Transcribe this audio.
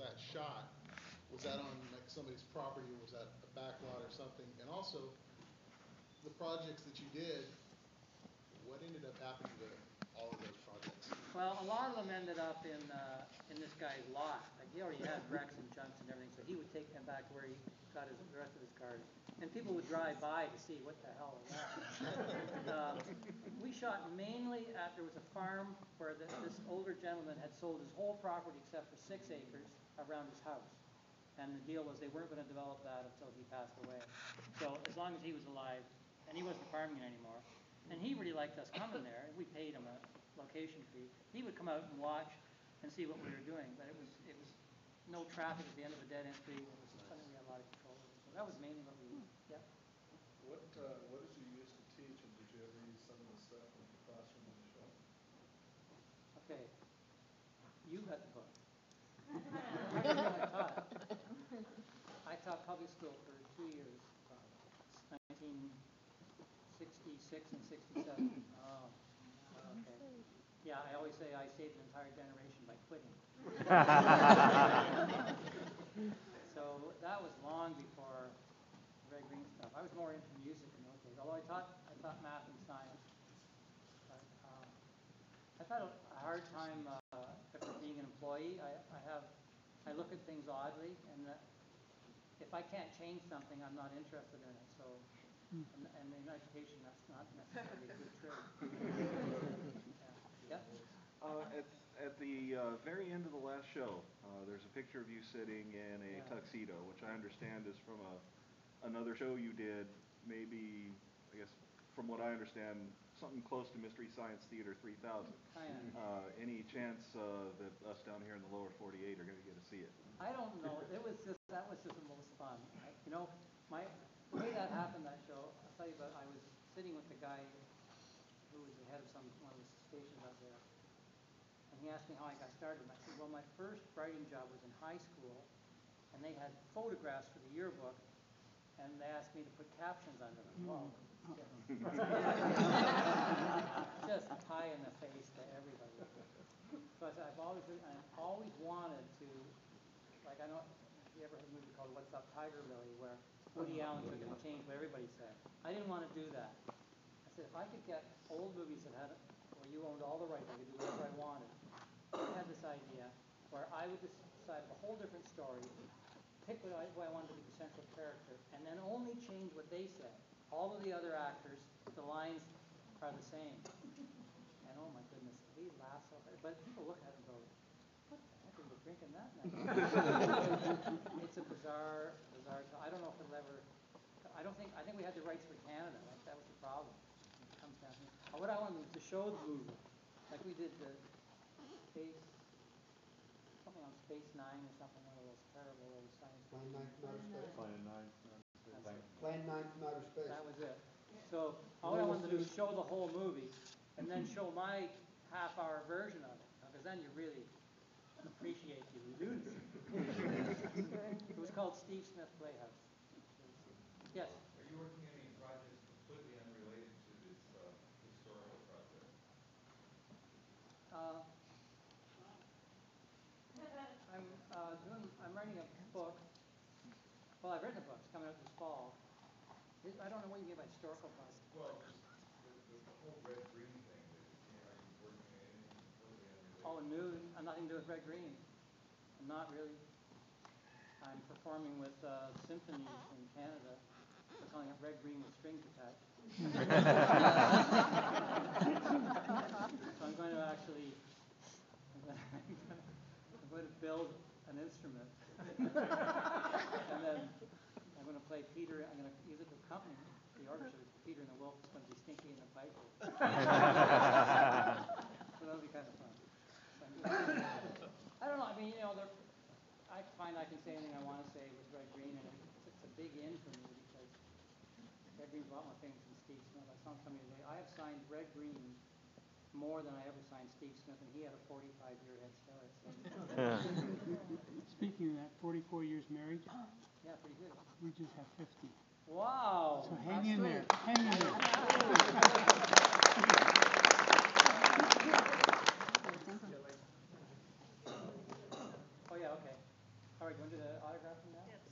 that shot, was that on like somebody's property or was that a back lot or something? And also, the projects that you did, what ended up happening to all of those projects? Well, a lot of them ended up in this guy's lot. Like he already had wrecks and junks and everything, so he would take them back to where he got the rest of his cars. And people would drive by to see what the hell was that. We shot mainly there was a farm where this older gentleman had sold his whole property except for 6 acres around his house. And the deal was they weren't going to develop that until he passed away. So as long as he was alive, and he wasn't farming it anymore, and he really liked us coming there, and we paid him a location fee. He would come out and watch and see what we were doing, but it was no traffic at the end of a dead end street. It was something we had a lot of control over. So that was mainly what we did. Yeah. What did you use to teach, and did you ever use some of the stuff in the classroom in the show? Okay, you got the book. I don't know what I taught. I taught public school for 2 years, 1966 and 67. Oh, okay. Yeah, I always say I saved an entire generation by quitting. So that was long before Red Green stuff. I was more into music in those days. Although I taught math and science. But I've had a hard time being an employee. I look at things oddly, and if I can't change something, I'm not interested in it. So, and in education, that's not necessarily a good trait. Yeah. At the very end of the last show, there's a picture of you sitting in a tuxedo, which I understand is from another show you did, maybe, I guess, from what I understand, something close to Mystery Science Theater 3000. Any chance that us down here in the lower 48 are going to get to see it? I don't know. That was just the most fun. The way that happened, that show, I'll tell you about. I was sitting with the guy who was the head of one of the stations out there, and he asked me how I got started. And I said, well, my first writing job was in high school, and they had photographs for the yearbook, and they asked me to put captions under them. Whoa. Just pie in the face to everybody. So I said, I've always wanted to, like, I know, you ever heard a movie called What's Up, Tiger Lily, where Woody Allen took it and changed what everybody said. I didn't want to do that. I said, if I could get old movies where you owned all the rights, I could do whatever I wanted. I had this idea where I would decide a whole different story, pick what I wanted to be the central character, and then only change what they said. All of the other actors, the lines are the same. And oh my goodness, we laugh so hard. But people look at it and go, what the heck are you drinking that night? It's a bizarre show. I don't know if it'll ever, I think we had the rights for Canada. Like, that was the problem. It comes down here. What I wanted was to show the movie. Like we did the something on Space 9 or something, one of those terrible old science Plan 9 from Outer Space. Plan 9 from Outer Space. Plan 9 from Outer Space. That was it. So all I wanted to do was show the whole movie, and then show my half-hour version of it, because then you really appreciate the lunacy. It was called Steve Smith Playhouse. Yes? Are you working on any projects completely unrelated to this historical project? I'm writing a book. Well, I've written a book. It's coming out this fall. I don't know what you mean by historical project. Well, just the whole red-green thing. Are you working on anything completely unrelated? Oh, new. Nothing to do with Red Green. Not really. I'm performing with symphonies in Canada. They're calling it Red Green with strings attached. So I'm going to actually, I'm going to build an instrument, and then I'm going to play Peter. I'm going to use it to accompany the orchestra. Peter and the Wolf is going to be Stinky and the Piper. So that'll be kind of fun. I don't know. I mean, I find I can say anything I want to say with Red Green, and it's a big in for me because Red Green's a lot more famous than Steve Smith. I saw somebody today. I have signed Red Green more than I ever signed Steve Smith, and he had a 45-year head start. So. Speaking of that, 44 years married. Yeah, pretty good. We just have 50. Wow. So hang in there. Hang in there. Oh, yeah, okay. All right, do you want to do the autographing now? Yes.